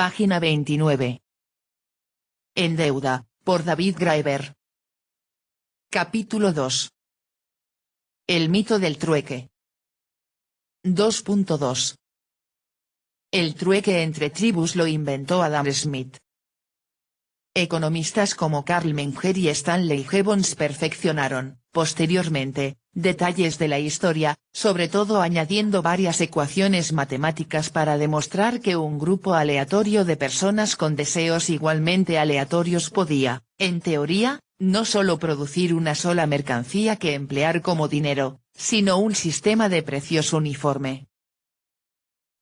Página 29. En deuda, por David Graeber. Capítulo 2. El mito del trueque. 2.2. El trueque entre tribus lo inventó Adam Smith. Economistas como Carl Menger y Stanley Jevons perfeccionaron, posteriormente, detalles de la historia, sobre todo añadiendo varias ecuaciones matemáticas para demostrar que un grupo aleatorio de personas con deseos igualmente aleatorios podía, en teoría, no solo producir una sola mercancía que emplear como dinero, sino un sistema de precios uniforme.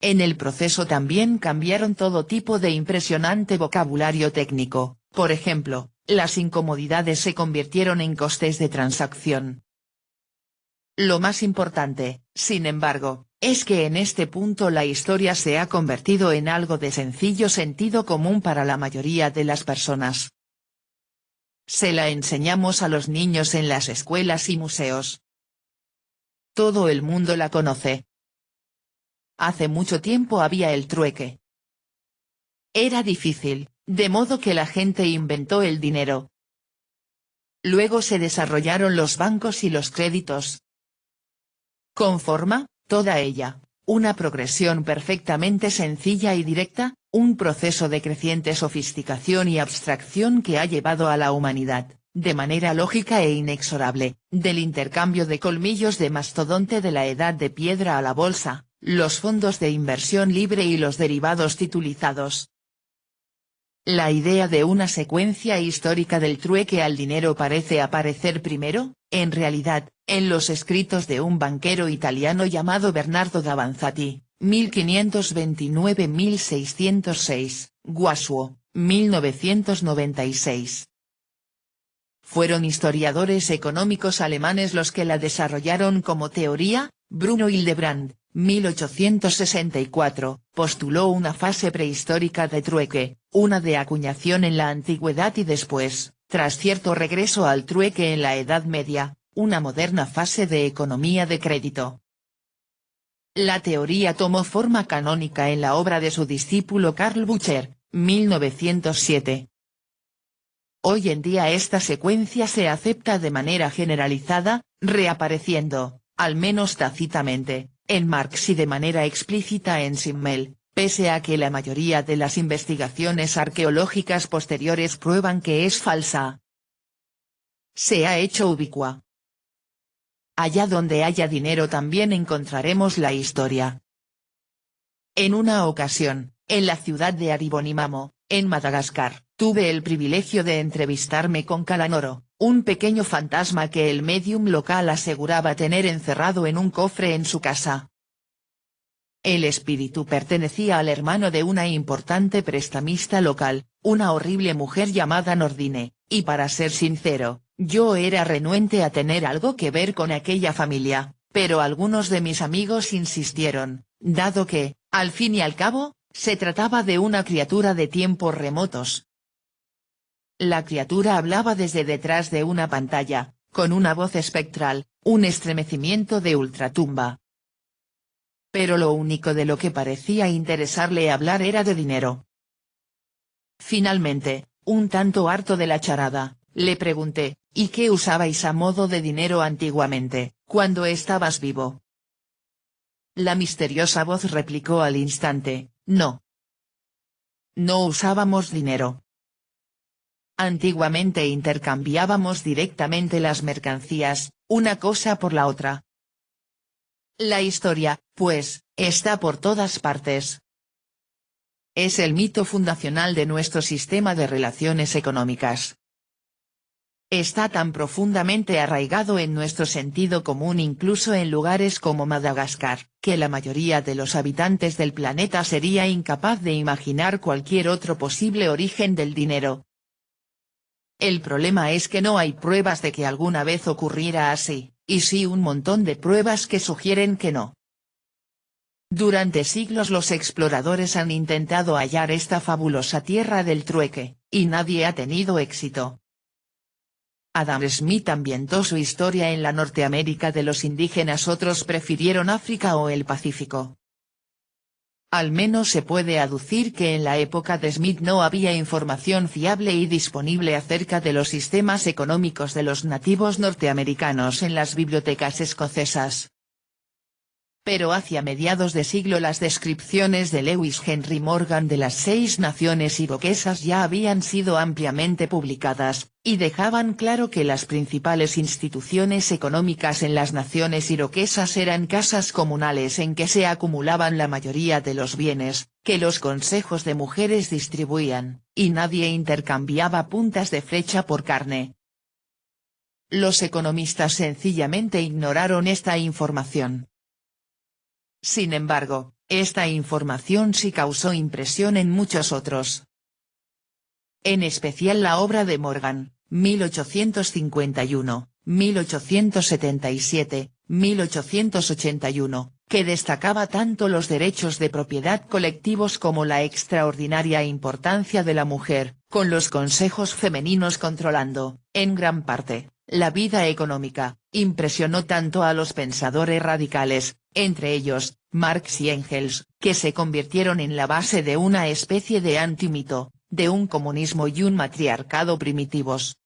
En el proceso también cambiaron todo tipo de impresionante vocabulario técnico, por ejemplo, las incomodidades se convirtieron en costes de transacción. Lo más importante, sin embargo, es que en este punto la historia se ha convertido en algo de sencillo sentido común para la mayoría de las personas. Se la enseñamos a los niños en las escuelas y museos. Todo el mundo la conoce. Hace mucho tiempo había el trueque. Era difícil, de modo que la gente inventó el dinero. Luego se desarrollaron los bancos y los créditos. Conforma, toda ella, una progresión perfectamente sencilla y directa, un proceso de creciente sofisticación y abstracción que ha llevado a la humanidad, de manera lógica e inexorable, del intercambio de colmillos de mastodonte de la edad de piedra a la bolsa, los fondos de inversión libre y los derivados titulizados. La idea de una secuencia histórica del trueque al dinero parece aparecer primero, en realidad, en los escritos de un banquero italiano llamado Bernardo d'Avanzati, 1529-1606, Guassuo, 1996. Fueron historiadores económicos alemanes los que la desarrollaron como teoría. Bruno Hildebrand, 1864, postuló una fase prehistórica de trueque, una de acuñación en la antigüedad y después, tras cierto regreso al trueque en la Edad Media, una moderna fase de economía de crédito. La teoría tomó forma canónica en la obra de su discípulo Karl Bucher, 1907. Hoy en día esta secuencia se acepta de manera generalizada, reapareciendo, al menos tácitamente, en Marx y de manera explícita en Simmel, pese a que la mayoría de las investigaciones arqueológicas posteriores prueban que es falsa. Se ha hecho ubicua. Allá donde haya dinero también encontraremos la historia. En una ocasión, en la ciudad de Aribonimamo, en Madagascar, tuve el privilegio de entrevistarme con Calanoro, un pequeño fantasma que el médium local aseguraba tener encerrado en un cofre en su casa. El espíritu pertenecía al hermano de una importante prestamista local, una horrible mujer llamada Nordine, y para ser sincero, yo era renuente a tener algo que ver con aquella familia, pero algunos de mis amigos insistieron, dado que, al fin y al cabo, se trataba de una criatura de tiempos remotos. La criatura hablaba desde detrás de una pantalla, con una voz espectral, un estremecimiento de ultratumba. Pero lo único de lo que parecía interesarle hablar era de dinero. Finalmente, un tanto harto de la charada, le pregunté, ¿y qué usabais a modo de dinero antiguamente, cuando estabas vivo? La misteriosa voz replicó al instante, no. No usábamos dinero. Antiguamente intercambiábamos directamente las mercancías, una cosa por la otra. La historia, pues, está por todas partes. Es el mito fundacional de nuestro sistema de relaciones económicas. Está tan profundamente arraigado en nuestro sentido común incluso en lugares como Madagascar, que la mayoría de los habitantes del planeta sería incapaz de imaginar cualquier otro posible origen del dinero. El problema es que no hay pruebas de que alguna vez ocurriera así, y sí un montón de pruebas que sugieren que no. Durante siglos los exploradores han intentado hallar esta fabulosa tierra del trueque, y nadie ha tenido éxito. Adam Smith ambientó su historia en la Norteamérica de los indígenas, otros prefirieron África o el Pacífico. Al menos se puede aducir que en la época de Smith no había información fiable y disponible acerca de los sistemas económicos de los nativos norteamericanos en las bibliotecas escocesas. Pero hacia mediados de siglo las descripciones de Lewis Henry Morgan de las 6 naciones iroquesas ya habían sido ampliamente publicadas, y dejaban claro que las principales instituciones económicas en las naciones iroquesas eran casas comunales en que se acumulaban la mayoría de los bienes, que los consejos de mujeres distribuían, y nadie intercambiaba puntas de flecha por carne. Los economistas sencillamente ignoraron esta información. Sin embargo, esta información sí causó impresión en muchos otros. En especial la obra de Morgan, 1851, 1877, 1881, que destacaba tanto los derechos de propiedad colectivos como la extraordinaria importancia de la mujer, con los consejos femeninos controlando, en gran parte, la vida económica, impresionó tanto a los pensadores radicales, entre ellos, Marx y Engels, que se convirtieron en la base de una especie de antimito, de un comunismo y un matriarcado primitivos.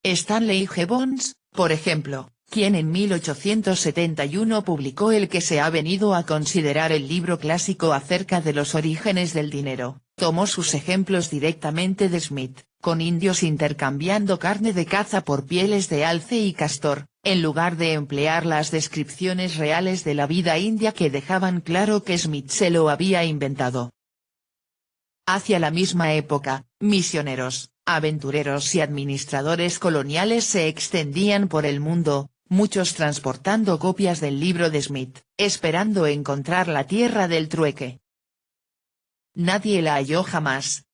Stanley Gibbons, por ejemplo, quien en 1871 publicó el que se ha venido a considerar el libro clásico acerca de los orígenes del dinero, tomó sus ejemplos directamente de Smith, con indios intercambiando carne de caza por pieles de alce y castor, en lugar de emplear las descripciones reales de la vida india que dejaban claro que Smith se lo había inventado. Hacia la misma época, misioneros, aventureros y administradores coloniales se extendían por el mundo, muchos transportando copias del libro de Smith, esperando encontrar la tierra del trueque. Nadie la halló jamás.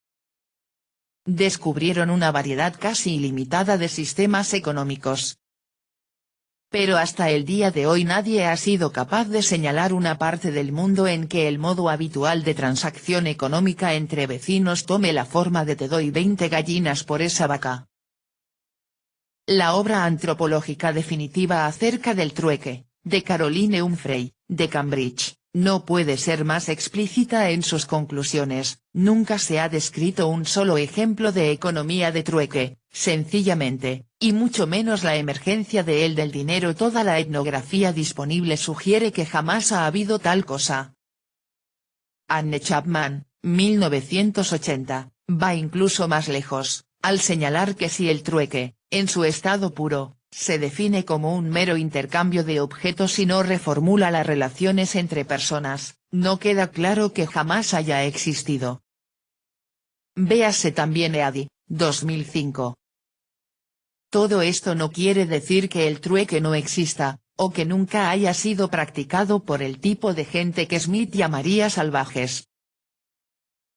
Descubrieron una variedad casi ilimitada de sistemas económicos. Pero hasta el día de hoy nadie ha sido capaz de señalar una parte del mundo en que el modo habitual de transacción económica entre vecinos tome la forma de te doy 20 gallinas por esa vaca. La obra antropológica definitiva acerca del trueque, de Caroline Humphrey, de Cambridge, no puede ser más explícita en sus conclusiones. Nunca se ha descrito un solo ejemplo de economía de trueque, sencillamente, y mucho menos la emergencia de él del dinero. Toda la etnografía disponible sugiere que jamás ha habido tal cosa. Anne Chapman, 1980, va incluso más lejos, al señalar que si el trueque, en su estado puro, se define como un mero intercambio de objetos y no reformula las relaciones entre personas, no queda claro que jamás haya existido. Véase también Eady, 2005. Todo esto no quiere decir que el trueque no exista, o que nunca haya sido practicado por el tipo de gente que Smith llamaría salvajes.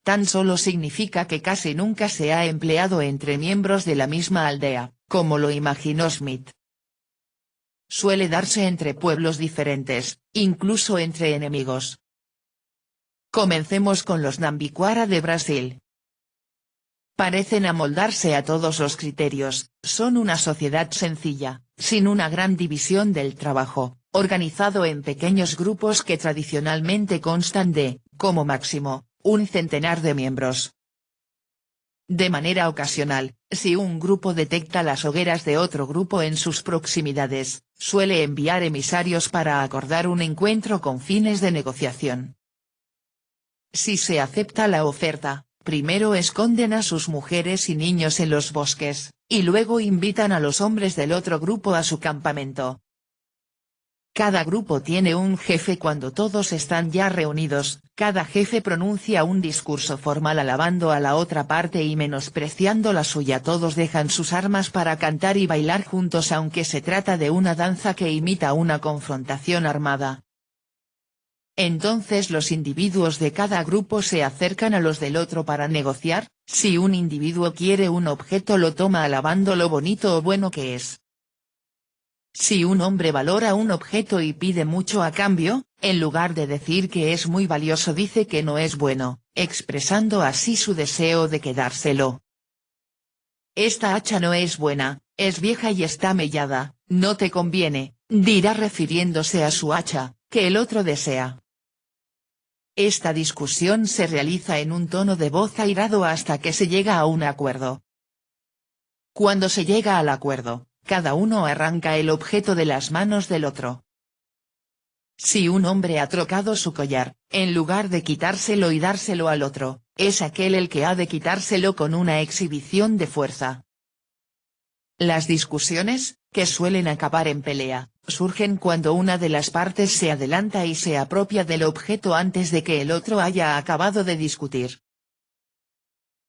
Tan solo significa que casi nunca se ha empleado entre miembros de la misma aldea, como lo imaginó Smith. Suele darse entre pueblos diferentes, incluso entre enemigos. Comencemos con los Nambiquara de Brasil. Parecen amoldarse a todos los criterios, son una sociedad sencilla, sin una gran división del trabajo, organizado en pequeños grupos que tradicionalmente constan de, como máximo, un centenar de miembros. De manera ocasional, si un grupo detecta las hogueras de otro grupo en sus proximidades, suele enviar emisarios para acordar un encuentro con fines de negociación. Si se acepta la oferta, primero esconden a sus mujeres y niños en los bosques, y luego invitan a los hombres del otro grupo a su campamento. Cada grupo tiene un jefe. Cuando todos están ya reunidos, cada jefe pronuncia un discurso formal alabando a la otra parte y menospreciando la suya. Todos dejan sus armas para cantar y bailar juntos, aunque se trata de una danza que imita una confrontación armada. Entonces los individuos de cada grupo se acercan a los del otro para negociar. Si un individuo quiere un objeto, lo toma alabando lo bonito o bueno que es. Si un hombre valora un objeto y pide mucho a cambio, en lugar de decir que es muy valioso dice que no es bueno, expresando así su deseo de quedárselo. Esta hacha no es buena, es vieja y está mellada, no te conviene, dirá refiriéndose a su hacha, que el otro desea. Esta discusión se realiza en un tono de voz airado hasta que se llega a un acuerdo. Cuando se llega al acuerdo, cada uno arranca el objeto de las manos del otro. Si un hombre ha trocado su collar, en lugar de quitárselo y dárselo al otro, es aquel el que ha de quitárselo con una exhibición de fuerza. Las discusiones, que suelen acabar en pelea, surgen cuando una de las partes se adelanta y se apropia del objeto antes de que el otro haya acabado de discutir.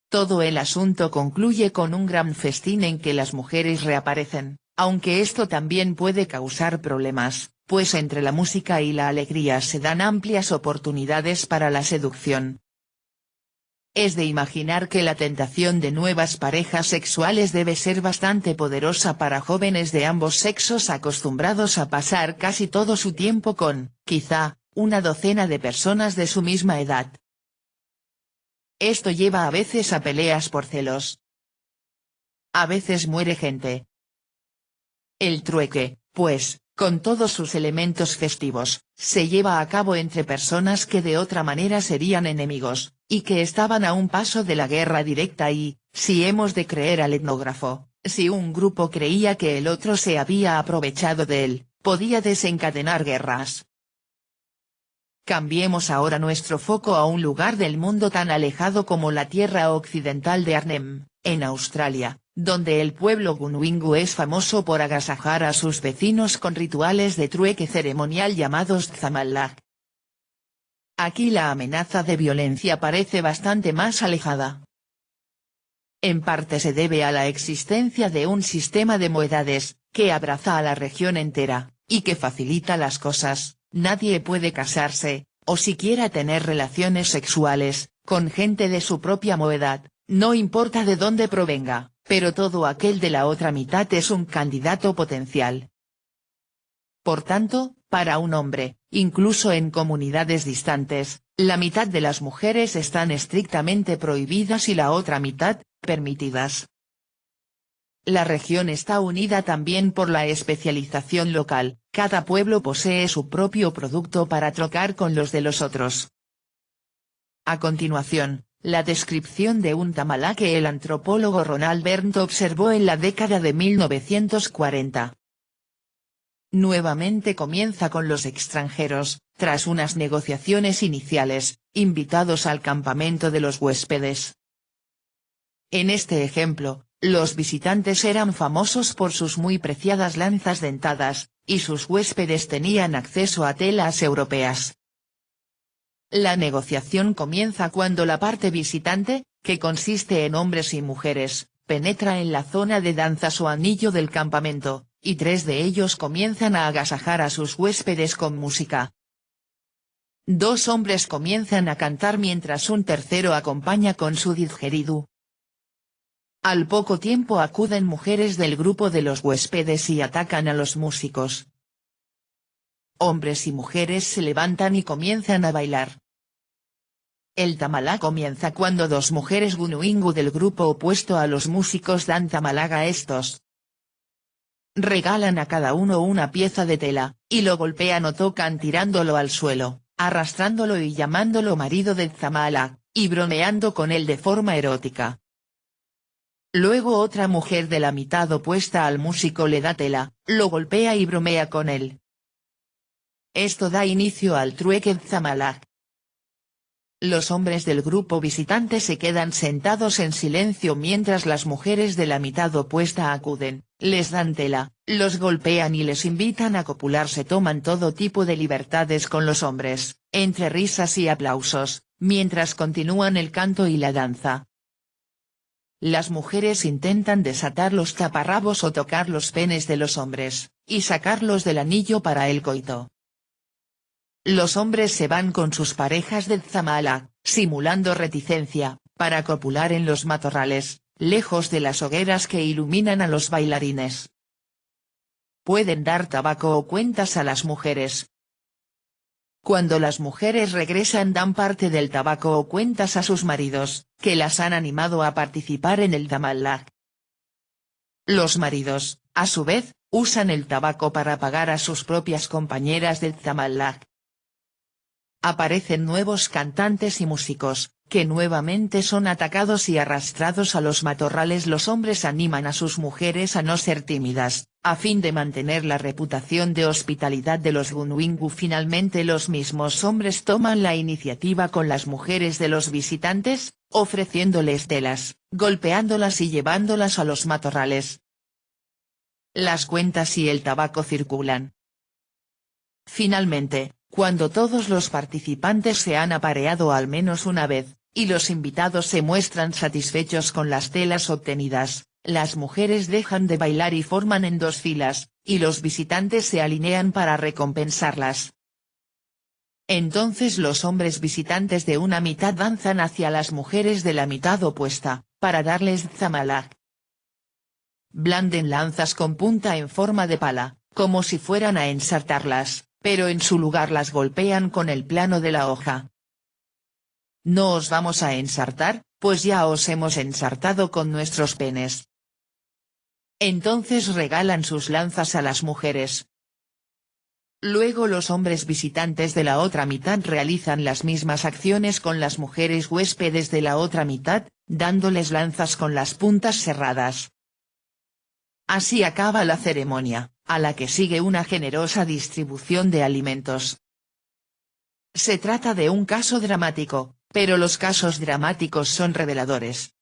Todo el asunto concluye con un gran festín en que las mujeres reaparecen, aunque esto también puede causar problemas, pues entre la música y la alegría se dan amplias oportunidades para la seducción. Es de imaginar que la tentación de nuevas parejas sexuales debe ser bastante poderosa para jóvenes de ambos sexos acostumbrados a pasar casi todo su tiempo con, quizá, una docena de personas de su misma edad. Esto lleva a veces a peleas por celos. A veces muere gente. El trueque, pues, con todos sus elementos festivos, se lleva a cabo entre personas que de otra manera serían enemigos, y que estaban a un paso de la guerra directa y, si hemos de creer al etnógrafo, si un grupo creía que el otro se había aprovechado de él, podía desencadenar guerras. Cambiemos ahora nuestro foco a un lugar del mundo tan alejado como la tierra occidental de Arnhem, en Australia, donde el pueblo Guniwingu es famoso por agasajar a sus vecinos con rituales de trueque ceremonial llamados Tzamalak. Aquí la amenaza de violencia parece bastante más alejada. En parte se debe a la existencia de un sistema de moedades, que abraza a la región entera, y que facilita las cosas. Nadie puede casarse, o siquiera tener relaciones sexuales, con gente de su propia moedad, no importa de dónde provenga, pero todo aquel de la otra mitad es un candidato potencial. Por tanto, para un hombre, incluso en comunidades distantes, la mitad de las mujeres están estrictamente prohibidas y la otra mitad, permitidas. La región está unida también por la especialización local, cada pueblo posee su propio producto para trocar con los de los otros. A continuación, la descripción de un tamalá que el antropólogo Ronald Berndt observó en la década de 1940. Nuevamente comienza con los extranjeros, tras unas negociaciones iniciales, invitados al campamento de los huéspedes. En este ejemplo, los visitantes eran famosos por sus muy preciadas lanzas dentadas, y sus huéspedes tenían acceso a telas europeas. La negociación comienza cuando la parte visitante, que consiste en hombres y mujeres, penetra en la zona de danzas o anillo del campamento, y 3 de ellos comienzan a agasajar a sus huéspedes con música. 2 hombres comienzan a cantar mientras un tercero acompaña con su didgeridoo. Al poco tiempo acuden mujeres del grupo de los huéspedes y atacan a los músicos. Hombres y mujeres se levantan y comienzan a bailar. El tamalá comienza cuando 2 mujeres Guniwingu del grupo opuesto a los músicos dan tamalá a estos. Regalan a cada uno una pieza de tela, y lo golpean o tocan tirándolo al suelo, arrastrándolo y llamándolo marido del tamalá, y bromeando con él de forma erótica. Luego otra mujer de la mitad opuesta al músico le da tela, lo golpea y bromea con él. Esto da inicio al trueque Tzamalak. Los hombres del grupo visitante se quedan sentados en silencio mientras las mujeres de la mitad opuesta acuden, les dan tela, los golpean y les invitan a copular. Se toman todo tipo de libertades con los hombres, entre risas y aplausos, mientras continúan el canto y la danza. Las mujeres intentan desatar los taparrabos o tocar los penes de los hombres, y sacarlos del anillo para el coito. Los hombres se van con sus parejas de Tzamalak, simulando reticencia, para copular en los matorrales, lejos de las hogueras que iluminan a los bailarines. Pueden dar tabaco o cuentas a las mujeres. Cuando las mujeres regresan dan parte del tabaco o cuentas a sus maridos, que las han animado a participar en el Tzamalak. Los maridos, a su vez, usan el tabaco para pagar a sus propias compañeras del Tzamalak. aparecen nuevos cantantes y músicos, que nuevamente son atacados y arrastrados a los matorrales. Los hombres animan a sus mujeres a no ser tímidas, a fin de mantener la reputación de hospitalidad de los Gunwingu. Finalmente los mismos hombres toman la iniciativa con las mujeres de los visitantes, ofreciéndoles telas, golpeándolas y llevándolas a los matorrales. Las cuentas y el tabaco circulan. Finalmente, cuando todos los participantes se han apareado al menos una vez, y los invitados se muestran satisfechos con las telas obtenidas, las mujeres dejan de bailar y forman en dos filas, y los visitantes se alinean para recompensarlas. Entonces los hombres visitantes de una mitad danzan hacia las mujeres de la mitad opuesta, para darles zamalak. Blanden lanzas con punta en forma de pala, como si fueran a ensartarlas, pero en su lugar las golpean con el plano de la hoja. No os vamos a ensartar, pues ya os hemos ensartado con nuestros penes. Entonces regalan sus lanzas a las mujeres. Luego los hombres visitantes de la otra mitad realizan las mismas acciones con las mujeres huéspedes de la otra mitad, dándoles lanzas con las puntas cerradas. Así acaba la ceremonia, a la que sigue una generosa distribución de alimentos. Se trata de un caso dramático, pero los casos dramáticos son reveladores.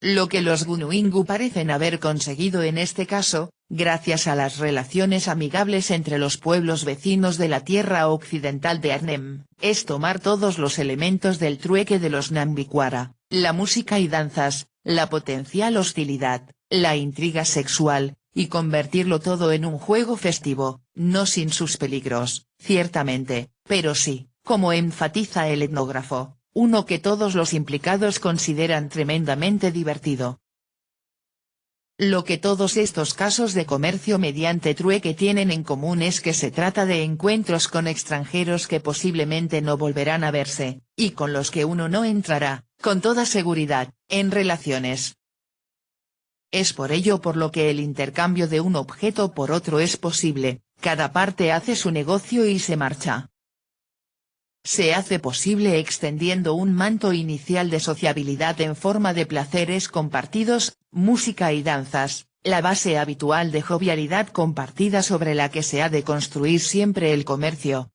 Lo que los Gunwingu parecen haber conseguido en este caso, gracias a las relaciones amigables entre los pueblos vecinos de la tierra occidental de Arnhem, es tomar todos los elementos del trueque de los Nambikwara, la música y danzas, la potencial hostilidad, la intriga sexual, y convertirlo todo en un juego festivo, no sin sus peligros, ciertamente, pero sí, como enfatiza el etnógrafo, uno que todos los implicados consideran tremendamente divertido. Lo que todos estos casos de comercio mediante trueque tienen en común es que se trata de encuentros con extranjeros que posiblemente no volverán a verse, y con los que uno no entrará, con toda seguridad, en relaciones. Es por ello por lo que el intercambio de un objeto por otro es posible, cada parte hace su negocio y se marcha. Se hace posible extendiendo un manto inicial de sociabilidad en forma de placeres compartidos, música y danzas, la base habitual de jovialidad compartida sobre la que se ha de construir siempre el comercio.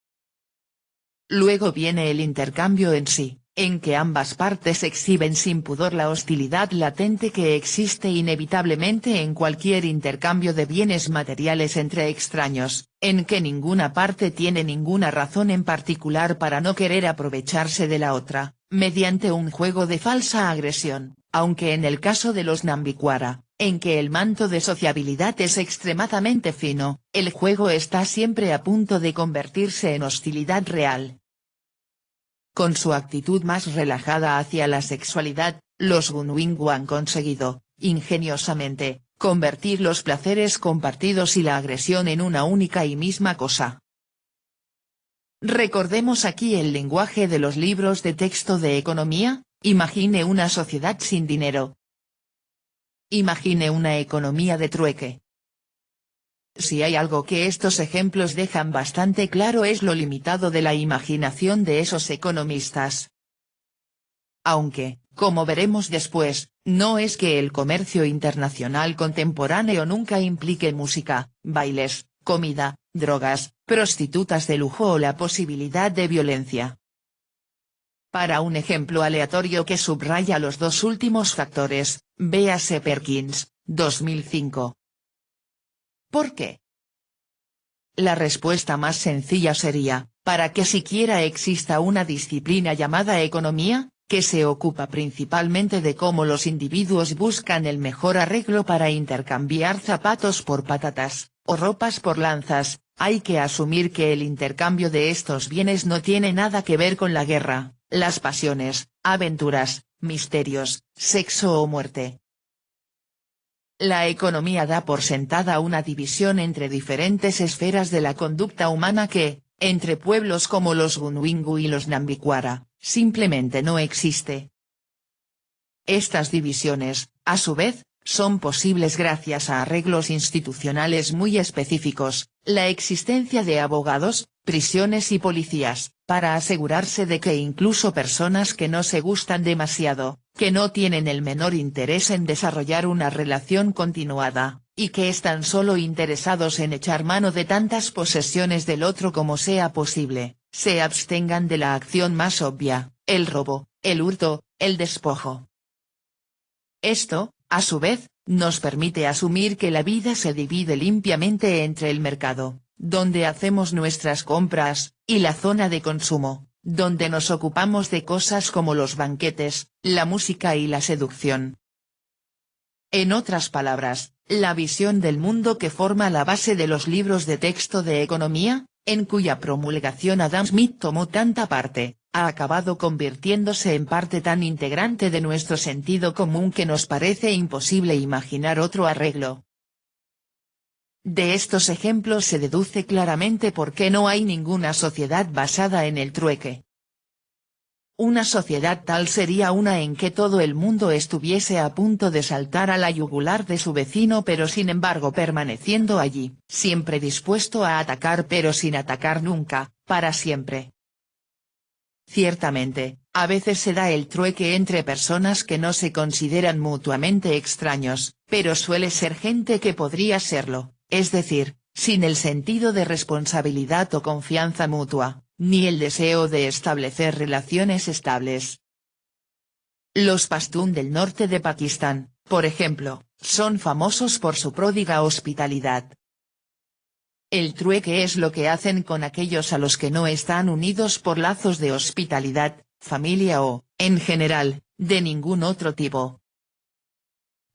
Luego viene el intercambio en sí, en que ambas partes exhiben sin pudor la hostilidad latente que existe inevitablemente en cualquier intercambio de bienes materiales entre extraños, en que ninguna parte tiene ninguna razón en particular para no querer aprovecharse de la otra, mediante un juego de falsa agresión, aunque en el caso de los Nambikwara, en que el manto de sociabilidad es extremadamente fino, el juego está siempre a punto de convertirse en hostilidad real. Con su actitud más relajada hacia la sexualidad, los Gunwingu han conseguido, ingeniosamente, convertir los placeres compartidos y la agresión en una única y misma cosa. Recordemos aquí el lenguaje de los libros de texto de economía, imagine una sociedad sin dinero. Imagine una economía de trueque. Si hay algo que estos ejemplos dejan bastante claro es lo limitado de la imaginación de esos economistas. Aunque, como veremos después, no es que el comercio internacional contemporáneo nunca implique música, bailes, comida, drogas, prostitutas de lujo o la posibilidad de violencia. Para un ejemplo aleatorio que subraya los dos últimos factores, véase Perkins, 2005. ¿Por qué? La respuesta más sencilla sería, para que siquiera exista una disciplina llamada economía, que se ocupa principalmente de cómo los individuos buscan el mejor arreglo para intercambiar zapatos por patatas, o ropas por lanzas, hay que asumir que el intercambio de estos bienes no tiene nada que ver con la guerra, las pasiones, aventuras, misterios, sexo o muerte. La economía da por sentada una división entre diferentes esferas de la conducta humana que, entre pueblos como los Gunwingu y los Nambikwara, simplemente no existe. Estas divisiones, a su vez, son posibles gracias a arreglos institucionales muy específicos, la existencia de abogados, prisiones y policías, para asegurarse de que incluso personas que no se gustan demasiado, que no tienen el menor interés en desarrollar una relación continuada, y que están solo interesados en echar mano de tantas posesiones del otro como sea posible, se abstengan de la acción más obvia, el robo, el hurto, el despojo. Esto, a su vez, nos permite asumir que la vida se divide limpiamente entre el mercado, donde hacemos nuestras compras, y la zona de consumo, donde nos ocupamos de cosas como los banquetes, la música y la seducción. En otras palabras, la visión del mundo que forma la base de los libros de texto de economía, en cuya promulgación Adam Smith tomó tanta parte, ha acabado convirtiéndose en parte tan integrante de nuestro sentido común que nos parece imposible imaginar otro arreglo. De estos ejemplos se deduce claramente por qué no hay ninguna sociedad basada en el trueque. Una sociedad tal sería una en que todo el mundo estuviese a punto de saltar a la yugular de su vecino pero sin embargo permaneciendo allí, siempre dispuesto a atacar pero sin atacar nunca, para siempre. Ciertamente, a veces se da el trueque entre personas que no se consideran mutuamente extraños, pero suele ser gente que podría serlo, es decir, sin el sentido de responsabilidad o confianza mutua, ni el deseo de establecer relaciones estables. Los pastún del norte de Pakistán, por ejemplo, son famosos por su pródiga hospitalidad. El trueque es lo que hacen con aquellos a los que no están unidos por lazos de hospitalidad, familia o, en general, de ningún otro tipo.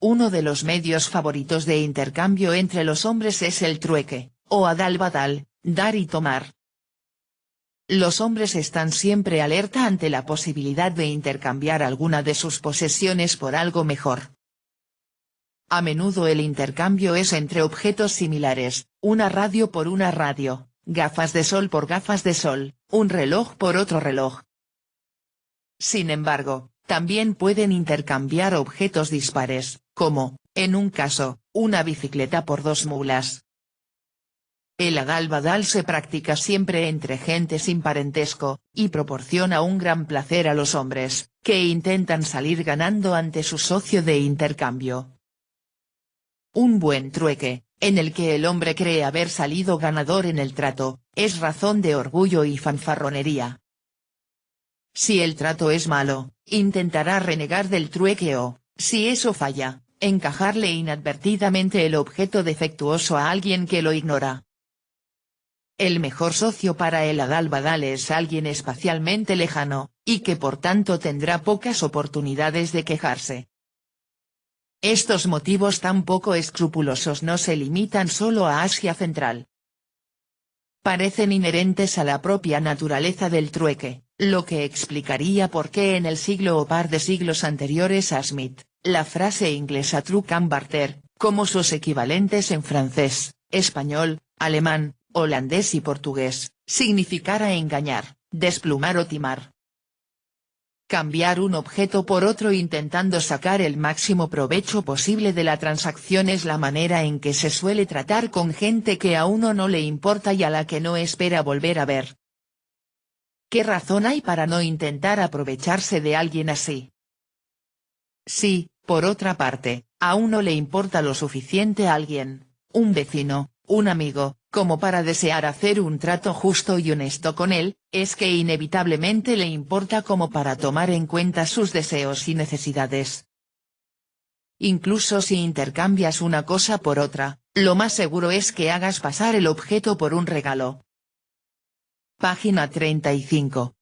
Uno de los medios favoritos de intercambio entre los hombres es el trueque, o adal-badal, dar y tomar. Los hombres están siempre alerta ante la posibilidad de intercambiar alguna de sus posesiones por algo mejor. A menudo el intercambio es entre objetos similares, una radio por una radio, gafas de sol por gafas de sol, un reloj por otro reloj. Sin embargo, también pueden intercambiar objetos dispares, como, en un caso, una bicicleta por dos mulas. El adal-badal se practica siempre entre gente sin parentesco, y proporciona un gran placer a los hombres, que intentan salir ganando ante su socio de intercambio. Un buen trueque, en el que el hombre cree haber salido ganador en el trato, es razón de orgullo y fanfarronería. Si el trato es malo, intentará renegar del trueque o, si eso falla, encajarle inadvertidamente el objeto defectuoso a alguien que lo ignora. El mejor socio para el adal-badal es alguien espacialmente lejano, y que por tanto tendrá pocas oportunidades de quejarse. Estos motivos tan poco escrupulosos no se limitan solo a Asia Central. Parecen inherentes a la propia naturaleza del trueque, lo que explicaría por qué en el siglo o par de siglos anteriores a Smith, la frase inglesa truck and barter, como sus equivalentes en francés, español, alemán, holandés y portugués, significara engañar, desplumar o timar. Cambiar un objeto por otro intentando sacar el máximo provecho posible de la transacción es la manera en que se suele tratar con gente que a uno no le importa y a la que no espera volver a ver. ¿Qué razón hay para no intentar aprovecharse de alguien así? Si, por otra parte, a uno le importa lo suficiente a alguien, un vecino, un amigo, como para desear hacer un trato justo y honesto con él, es que inevitablemente le importa como para tomar en cuenta sus deseos y necesidades. Incluso si intercambias una cosa por otra, lo más seguro es que hagas pasar el objeto por un regalo. Página 35.